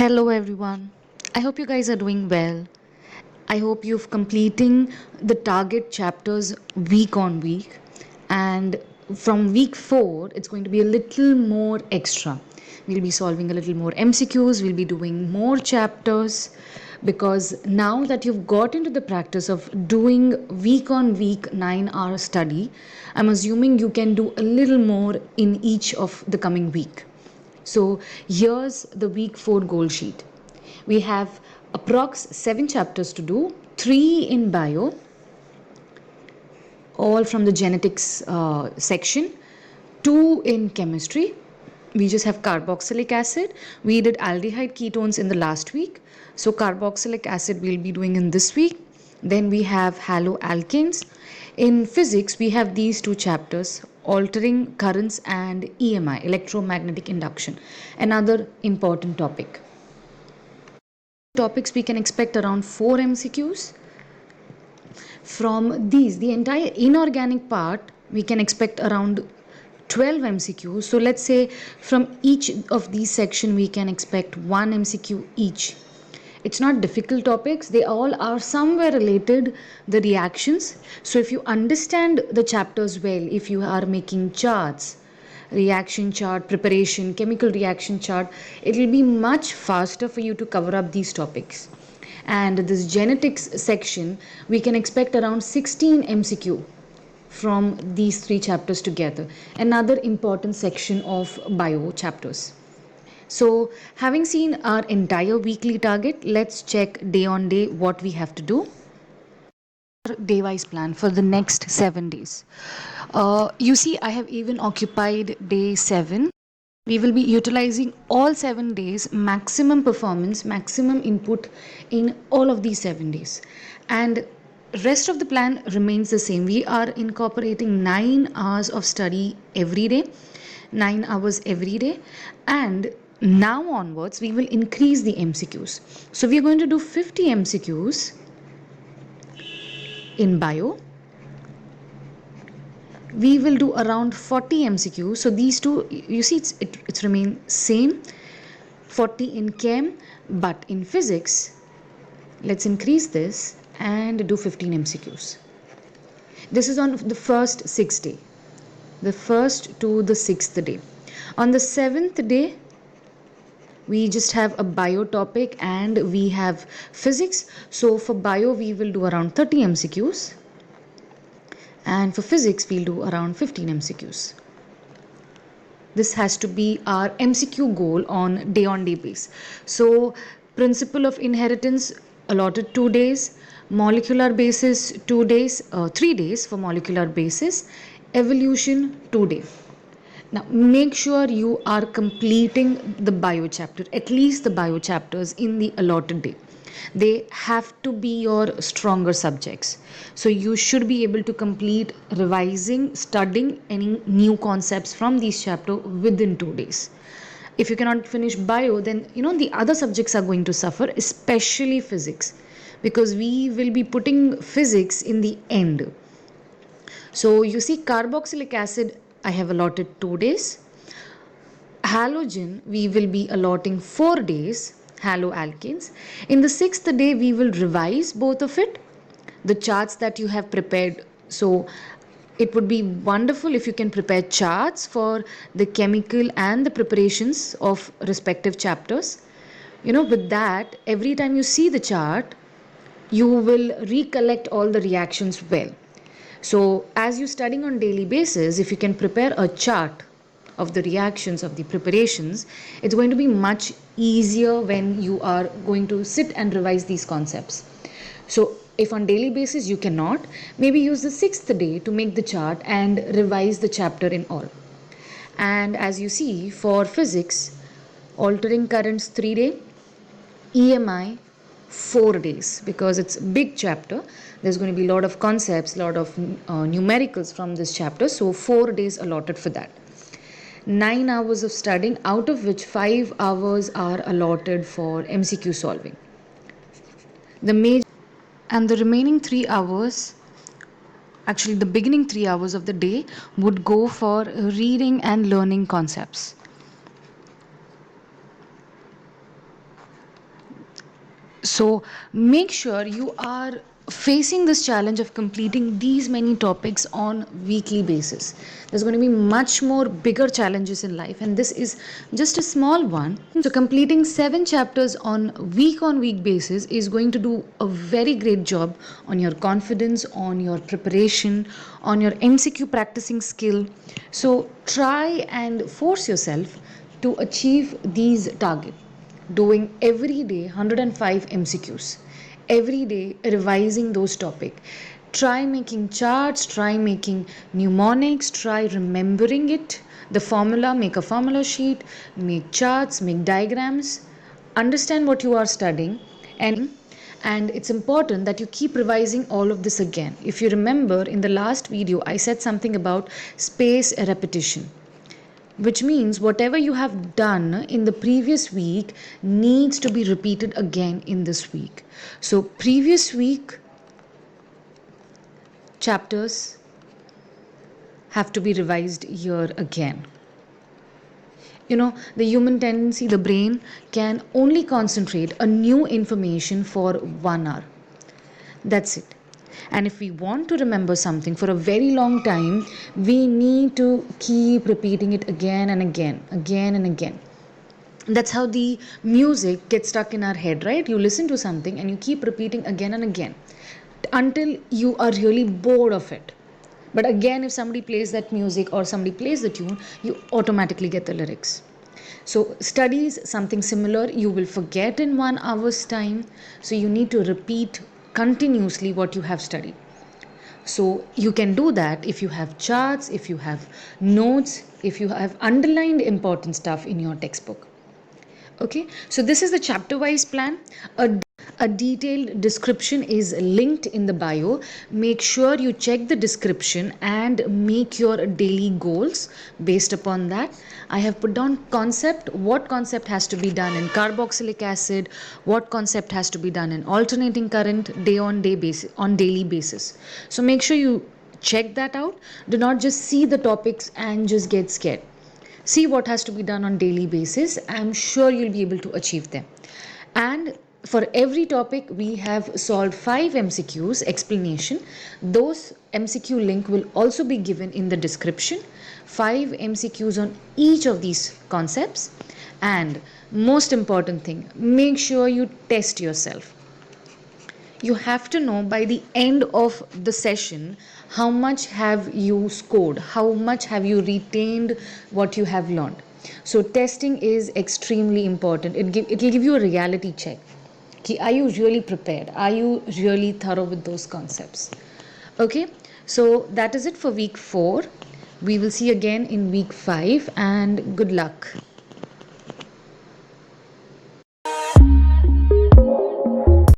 Hello everyone. I hope you guys are doing well. I hope you've completing the target chapters week on week, and from week 4 it's going to be a little more extra. We'll be solving a little more MCQs, we'll be doing more chapters because now that you've got into the practice of doing week on week 9-hour study, I'm assuming you can do a little more in each of the coming week. So here's the week 4 goal sheet. We have approx 7 chapters to do, 3 in bio, all from the genetics section, 2 in chemistry. We just have carboxylic acid. We did aldehyde ketones in the last week. So carboxylic acid we'll be doing in this week. Then we have haloalkanes. In physics, we have these two chapters, altering currents and EMI, electromagnetic induction, another important topic. Topics we can expect around 4 MCQs. From these, the entire inorganic part, we can expect around 12 MCQs. So let's say from each of these section we can expect 1 MCQ each. It's not difficult topics, they all are somewhere related the reactions. So if you understand the chapters well, if you are making charts, reaction chart preparation, chemical reaction chart, it will be much faster for you to cover up these topics. And this genetics section, we can expect around 16 MCQ from these 3 chapters together, another important section of bio chapters. So having seen our entire weekly target, let's check day on day what we have to do. Day wise plan for the next 7 days. You see, I have even occupied day 7. We will be utilizing all 7 days, maximum performance, maximum input in all of these 7 days. And rest of the plan remains the same. We are incorporating 9 hours of study every day, 9 hours every day, and now onwards we will increase the MCQs. So we are going to do 50 MCQs in bio. We will do around 40 MCQs. So these two, you see, it's remain same. 40 in chem, but in physics, let's increase this and do 15 MCQs. This is on the first 6th day, the first to the 6th day. On the 7th day, we just have a bio topic and we have physics. So for bio, we will do around 30 MCQs. And for physics, we'll do around 15 MCQs. This has to be our MCQ goal on day basis. So principle of inheritance allotted 2 days, molecular basis 2 days, 3 days for molecular basis, evolution 2 days. Now make sure you are completing the bio chapter, at least the bio chapters in the allotted day. They have to be your stronger subjects. So you should be able to complete revising, studying any new concepts from these chapter within 2 days. If you cannot finish bio, then the other subjects are going to suffer, especially physics, because we will be putting physics in the end. So you see, carboxylic acid I have allotted 2 days. Halogen we will be allotting 4 days, haloalkanes. In the 6th day, we will revise both of it, the charts that you have prepared. So it would be wonderful if you can prepare charts for the chemical and the preparations of respective chapters. With that, every time you see the chart, you will recollect all the reactions well. So as you're studying on daily basis, if you can prepare a chart of the reactions of the preparations, it's going to be much easier when you are going to sit and revise these concepts. So if on daily basis you cannot, maybe use the 6th day to make the chart and revise the chapter in all. And as you see, for physics, altering currents 3 days, EMI 4 days, because it's a big chapter. There's going to be a lot of concepts, a lot of numericals from this chapter. So 4 days allotted for that. 9 hours of studying, out of which 5 hours are allotted for MCQ solving. The remaining 3 hours, actually the beginning 3 hours of the day, would go for reading and learning concepts. So make sure you are facing this challenge of completing these many topics on weekly basis. There's going to be much more bigger challenges in life, and this is just a small one. So completing 7 chapters on week basis is going to do a very great job on your confidence, on your preparation, on your MCQ practicing skill. So try and force yourself to achieve these targets, doing every day 105 MCQs, every day revising those topics. Try making charts, try making mnemonics, try remembering it, the formula, make a formula sheet, make charts, make diagrams, understand what you are studying. And it's important that you keep revising all of this again. If you remember, in the last video I said something about space repetition, which means whatever you have done in the previous week needs to be repeated again in this week. So previous week chapters have to be revised here again. You know, the human tendency, the brain can only concentrate a new information for 1 hour. That's it. And if we want to remember something for a very long time, we need to keep repeating it again and again, again and again. That's how the music gets stuck in our head, right? You listen to something and you keep repeating again and again until you are really bored of it. But again, if somebody plays that music or somebody plays the tune, you automatically get the lyrics. So studies something similar, you will forget in 1 hour's time. So you need to repeat continuously what you have studied. So you can do that if you have charts, if you have notes, if you have underlined important stuff in your textbook. Okay, so this is the chapter wise plan. A detailed description is linked in the bio. Make sure you check the description and make your daily goals based upon that. I have put down concept, what concept has to be done in carboxylic acid, what concept has to be done in alternating current day on day basis, on daily basis. So make sure you check that out. Do not just see the topics and just get scared. See what has to be done on daily basis. I'm sure you'll be able to achieve them. And for every topic we have solved 5 MCQs explanation. Those MCQ link will also be given in the description. 5 MCQs on each of these concepts. And most important thing, make sure you test yourself. You have to know by the end of the session how much have you scored, how much have you retained what you have learned. So testing is extremely important. It will give you a reality check. Are you really prepared? Are you really thorough with those concepts? Okay, so that is it for week 4. We will see again in week 5, and good luck.